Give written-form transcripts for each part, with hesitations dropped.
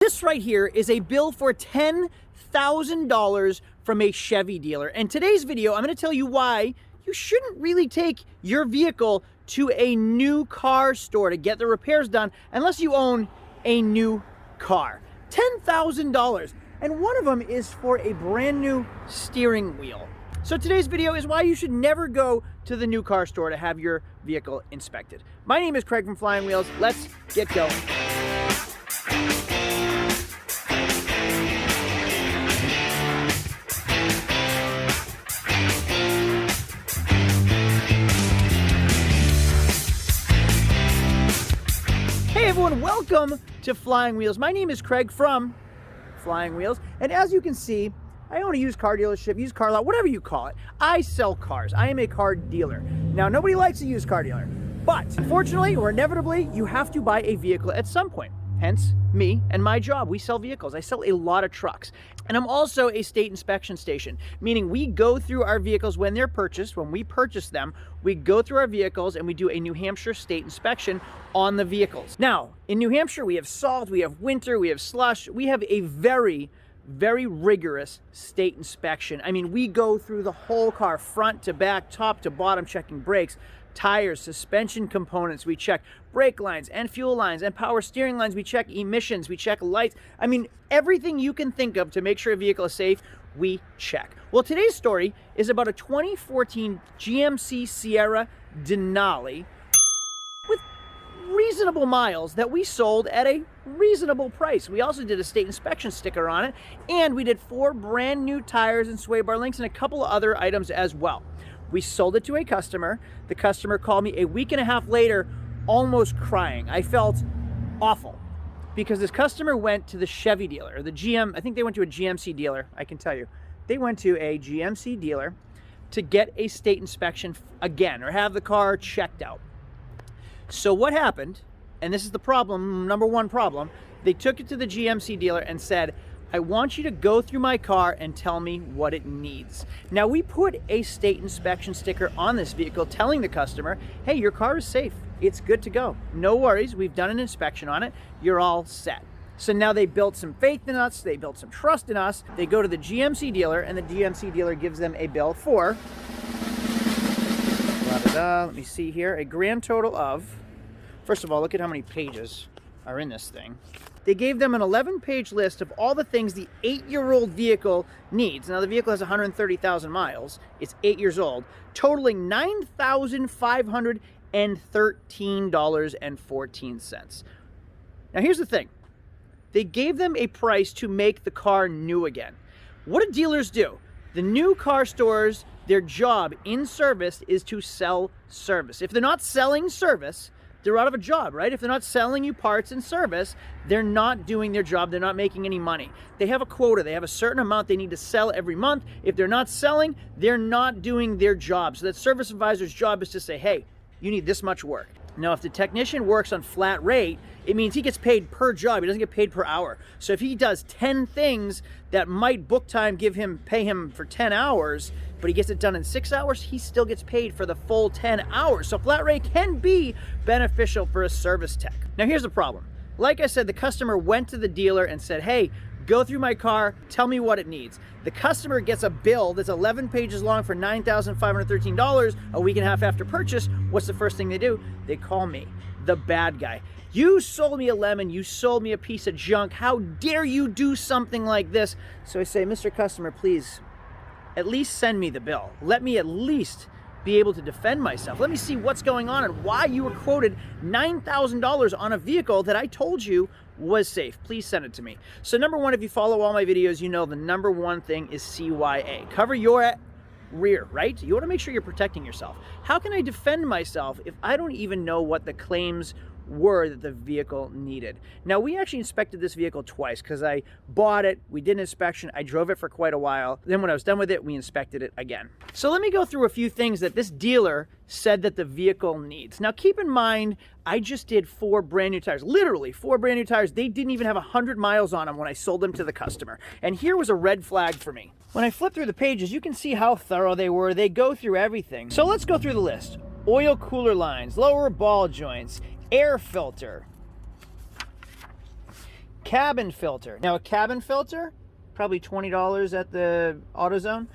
This right here is a bill for $10,000 from a Chevy dealer. And today's video, I'm going to tell you why you shouldn't really take your vehicle to a new car store to get the repairs done unless you own a new car. $10,000. And one of them is for a brand new steering wheel. So today's video is why you should never go to the new car store to have your vehicle inspected. My name is Craig from Flying Wheels. Let's get going. Hey everyone, welcome to Flying Wheels. My name is Craig from Flying Wheels, and as you can see, I own a used car dealership, used car lot, whatever you call it. I sell cars. I am a car dealer. Now, nobody likes a used car dealer, but unfortunately or inevitably, you have to buy a vehicle at some point. Hence, me and my job. We sell vehicles. I sell a lot of trucks. And I'm also a state inspection station, meaning we go through our vehicles when they're purchased. When we purchase them, we go through our vehicles and we do a New Hampshire state inspection on the vehicles. Now, in New Hampshire, we have salt, we have winter, we have slush. We have a very rigorous state inspection. I mean, we go through the whole car, front to back, top to bottom, checking brakes, tires, suspension components. We check brake lines and fuel lines and power steering lines. We check emissions, we check lights. I mean, everything you can think of to make sure a vehicle is safe, we check. Well, today's story is about a 2014 GMC Sierra Denali with reasonable miles that we sold at a reasonable price. We also did a state inspection sticker on it, and we did 4 brand new tires and sway bar links and a couple of other items as well. We sold it to a customer. The customer called me a week and a half later, almost crying. I felt awful because this customer went to the Chevy dealer, or the GM, I think they went to a GMC dealer, I can tell you. They went to a GMC dealer to get a state inspection again, or have the car checked out. So what happened, and this is the problem, number one problem, they took it to the GMC dealer and said, I want you to go through my car and tell me what it needs. Now, we put a state inspection sticker on this vehicle telling the customer, hey, your car is safe. It's good to go. No worries. We've done an inspection on it. You're all set. So now they built some faith in us. They built some trust in us. They go to the GMC dealer, and the GMC dealer gives them a bill for, let me see here, a grand total of, first of all, look at how many pages are in this thing. They gave them an 11-page list of all the things the 8-year-old vehicle needs. Now, the vehicle has 130,000 miles. It's 8 years old, totaling $9,513.14. Now, here's the thing. They gave them a price to make the car new again. What do dealers do? The new car stores, their job in service is to sell service. If they're not selling service, they're out of a job, right? If they're not selling you parts and service, they're not doing their job. They're not making any money. They have a quota. They have a certain amount they need to sell every month. If they're not selling, they're not doing their job. So that service advisor's job is to say, hey, you need this much work. Now, if the technician works on flat rate, it means he gets paid per job. He doesn't get paid per hour. So if he does 10 things that might book time pay him for 10 hours, but he gets it done in 6 hours, he still gets paid for the full 10 hours. So flat rate can be beneficial for a service tech. Now, here's the problem. Like I said, the customer went to the dealer and said, hey, go through my car, tell me what it needs. The customer gets a bill that's 11 pages long for $9,513 a week and a half after purchase. What's the first thing they do? They call me, the bad guy. You sold me a lemon, you sold me a piece of junk. How dare you do something like this? So I say, Mr. Customer, please, at least send me the bill. Let me at least be able to defend myself. Let me see what's going on and why you were quoted $9,000 on a vehicle that I told you was safe. Please send it to me. So number one, if you follow all my videos, you know the number one thing is CYA. Cover your rear, right? You want to make sure you're protecting yourself. How can I defend myself if I don't even know what the claims were that the vehicle needed? Now, we actually inspected this vehicle twice because I bought it, we did an inspection, I drove it for quite a while. Then when I was done with it, we inspected it again. So let me go through a few things that this dealer said that the vehicle needs. Now, keep in mind, I just did 4 brand new tires, literally 4 brand new tires. They didn't even have 100 miles on them when I sold them to the customer. And here was a red flag for me. When I flip through the pages, you can see how thorough they were. They go through everything. So let's go through the list. Oil cooler lines, lower ball joints, air filter, cabin filter. Now a cabin filter, probably $20 at the AutoZone.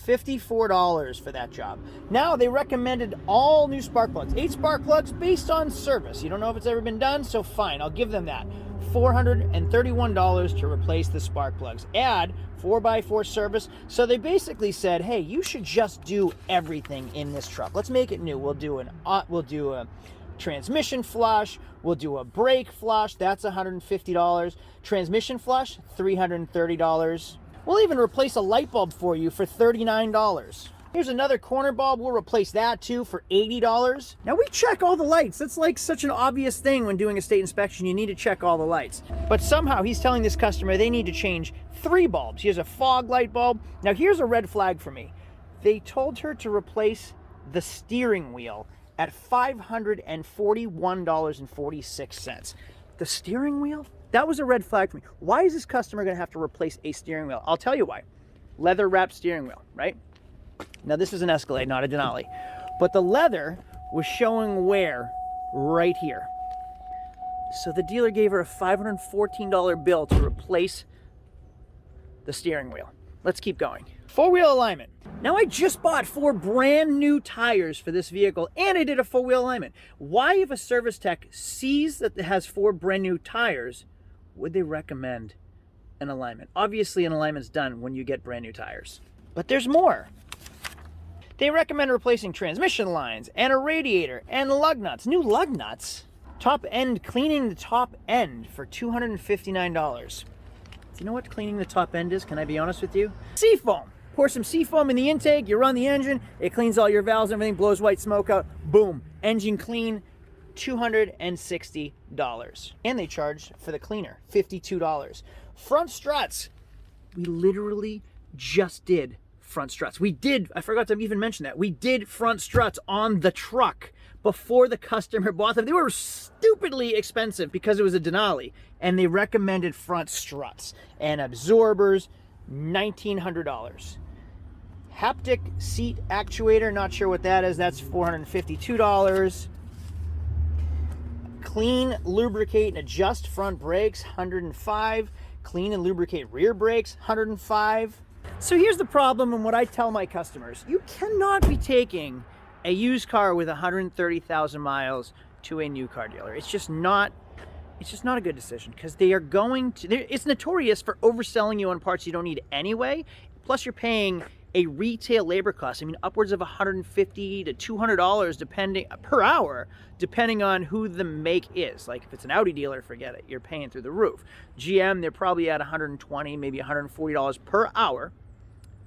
$54 for that job. Now they recommended all new spark plugs. 8 spark plugs based on service. You don't know if it's ever been done, so fine, I'll give them that. $431 to replace the spark plugs. Add 4x4 service. So they basically said, hey, you should just do everything in this truck. Let's make it new. We'll do a transmission flush, we'll do a brake flush, that's $150. Transmission flush, $330. We'll even replace a light bulb for you for $39. Here's another corner bulb. We'll replace that too for $80. Now we check all the lights. That's like such an obvious thing when doing a state inspection. You need to check all the lights. But somehow he's telling this customer they need to change 3 bulbs. Here's a fog light bulb. Now here's a red flag for me. They told her to replace the steering wheel at $541.46. The steering wheel? That was a red flag for me. Why is this customer going to have to replace a steering wheel? I'll tell you why. Leather wrapped steering wheel, right? Now this is an Escalade, not a Denali. But the leather was showing wear right here. So the dealer gave her a $514 bill to replace the steering wheel. Let's keep going. 4-wheel alignment. Now I just bought 4 brand new tires for this vehicle and I did a 4-wheel alignment. Why, if a service tech sees that it has 4 brand new tires, would they recommend an alignment? Obviously an alignment's done when you get brand new tires. But there's more. They recommend replacing transmission lines and a radiator and lug nuts. New lug nuts? Top end, cleaning the top end for $259. Do you know what cleaning the top end is? Can I be honest with you? Seafoam. Pour some seafoam in the intake, you run the engine, it cleans all your valves, everything, blows white smoke out, boom, engine clean, $260. And they charge for the cleaner, $52. Front struts. We literally just did front struts. I forgot to even mention that. We did front struts on the truck before the customer bought them. They were stupidly expensive because it was a Denali, and they recommended front struts and absorbers, $1,900. Haptic seat actuator, not sure what that is, that's $452. Clean, lubricate, and adjust front brakes, $105. Clean and lubricate rear brakes, $105. So here's the problem, and what I tell my customers: you cannot be taking a used car with 130,000 miles to a new car dealer. It's just not a good decision, because they are going to, it's notorious for overselling you on parts you don't need anyway. Plus you're paying a retail labor cost, I mean upwards of $150 to $200 per hour, depending on who the make is. Like if it's an Audi dealer, forget it, you're paying through the roof. GM, they're probably at $120, maybe $140 per hour,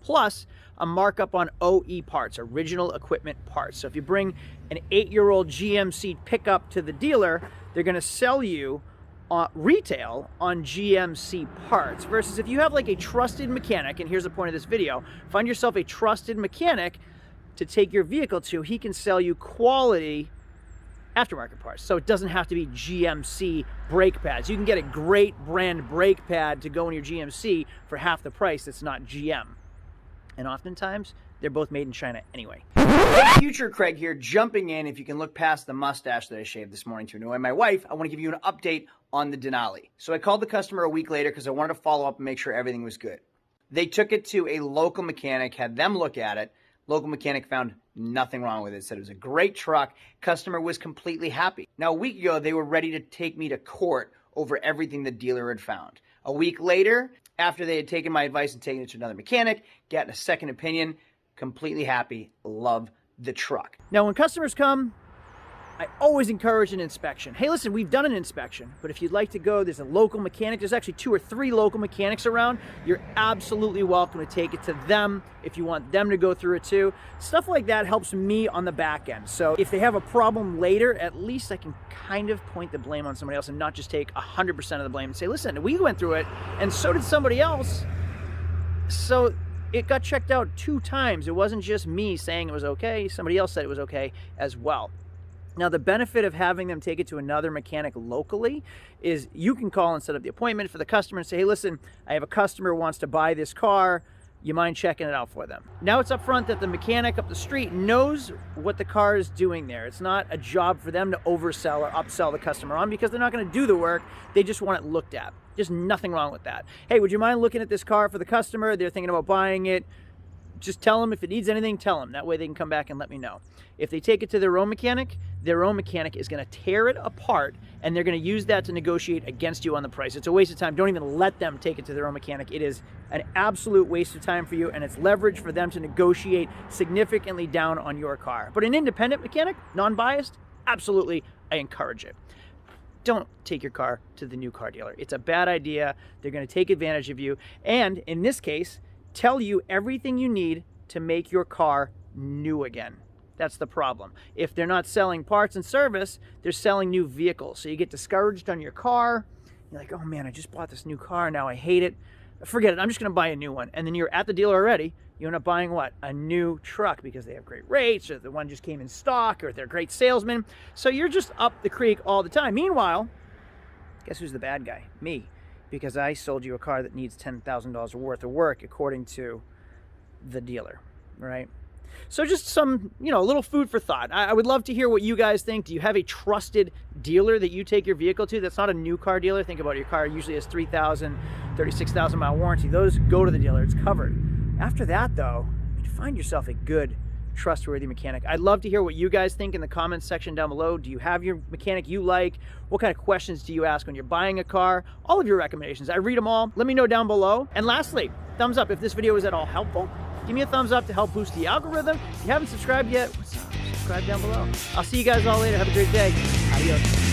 plus a markup on OE parts, original equipment parts. So if you bring an 8-year-old GMC pickup to the dealer, they're gonna sell you retail on GMC parts, versus if you have like a trusted mechanic, and here's the point of this video, find yourself a trusted mechanic to take your vehicle to, he can sell you quality aftermarket parts. So it doesn't have to be GMC brake pads. You can get a great brand brake pad to go in your GMC for half the price that's not GM. And oftentimes, they're both made in China anyway. Hey, Future Craig here, jumping in. If you can look past the mustache that I shaved this morning to annoy my wife, I want to give you an update on the Denali. So I called the customer a week later because I wanted to follow up and make sure everything was good. They took it to a local mechanic, had them look at it. Local mechanic found nothing wrong with it. Said it was a great truck. Customer was completely happy. Now, a week ago, they were ready to take me to court over everything the dealer had found. A week later, after they had taken my advice and taken it to another mechanic, gotten a second opinion, completely happy, love the truck. Now, when customers come, I always encourage an inspection. Hey, listen, we've done an inspection, but if you'd like to go, there's a local mechanic. There's actually 2 or 3 local mechanics around. You're absolutely welcome to take it to them if you want them to go through it too. Stuff like that helps me on the back end. So if they have a problem later, at least I can kind of point the blame on somebody else and not just take 100% of the blame and say, listen, we went through it and so did somebody else. So it got checked out 2 times. It wasn't just me saying it was okay. Somebody else said it was okay as well. Now, the benefit of having them take it to another mechanic locally is you can call and set up the appointment for the customer and say, hey, listen, I have a customer who wants to buy this car. you mind checking it out for them. Now it's up front that the mechanic up the street knows what the car is doing there. It's not a job for them to oversell or upsell the customer on, because they're not going to do the work. They just want it looked at. There's nothing wrong with that. Hey, would you mind looking at this car for the customer? They're thinking about buying it. Just tell them if it needs anything, tell them. That way they can come back and let me know. If they take it to their own mechanic is going to tear it apart, and they're going to use that to negotiate against you on the price. It's a waste of time. Don't even let them take it to their own mechanic. It is an absolute waste of time for you, and it's leverage for them to negotiate significantly down on your car. But an independent mechanic, non-biased, absolutely, I encourage it. Don't take your car to the new car dealer. It's a bad idea. They're going to take advantage of you. And in this case, tell you everything you need to make your car new again. That's the problem. If they're not selling parts and service, they're selling new vehicles. So you get discouraged on your car. You're like, oh man, I just bought this new car. Now I hate it. Forget it. I'm just going to buy a new one. And then you're at the dealer already. You end up buying what? A new truck, because they have great rates, or the one just came in stock, or they're great salesmen. So you're just up the creek all the time. Meanwhile, guess who's the bad guy? Me. Because I sold you a car that needs $10,000 worth of work according to the dealer, right? So just some, a little food for thought. I would love to hear what you guys think. Do you have a trusted dealer that you take your vehicle to that's not a new car dealer? Think about it. Your car usually has 3,000, 36,000 mile warranty. Those go to the dealer. It's covered. After that, though, find yourself a good, trustworthy mechanic. I'd love to hear what you guys think in the comments section down below. Do you have your mechanic you like? What kind of questions do you ask when you're buying a car? All of your recommendations. I read them all. Let me know down below. And lastly, thumbs up if this video was at all helpful. Give me a thumbs up to help boost the algorithm. If you haven't subscribed yet, what's up? Subscribe down below. I'll see you guys all later. Have a great day. Adios.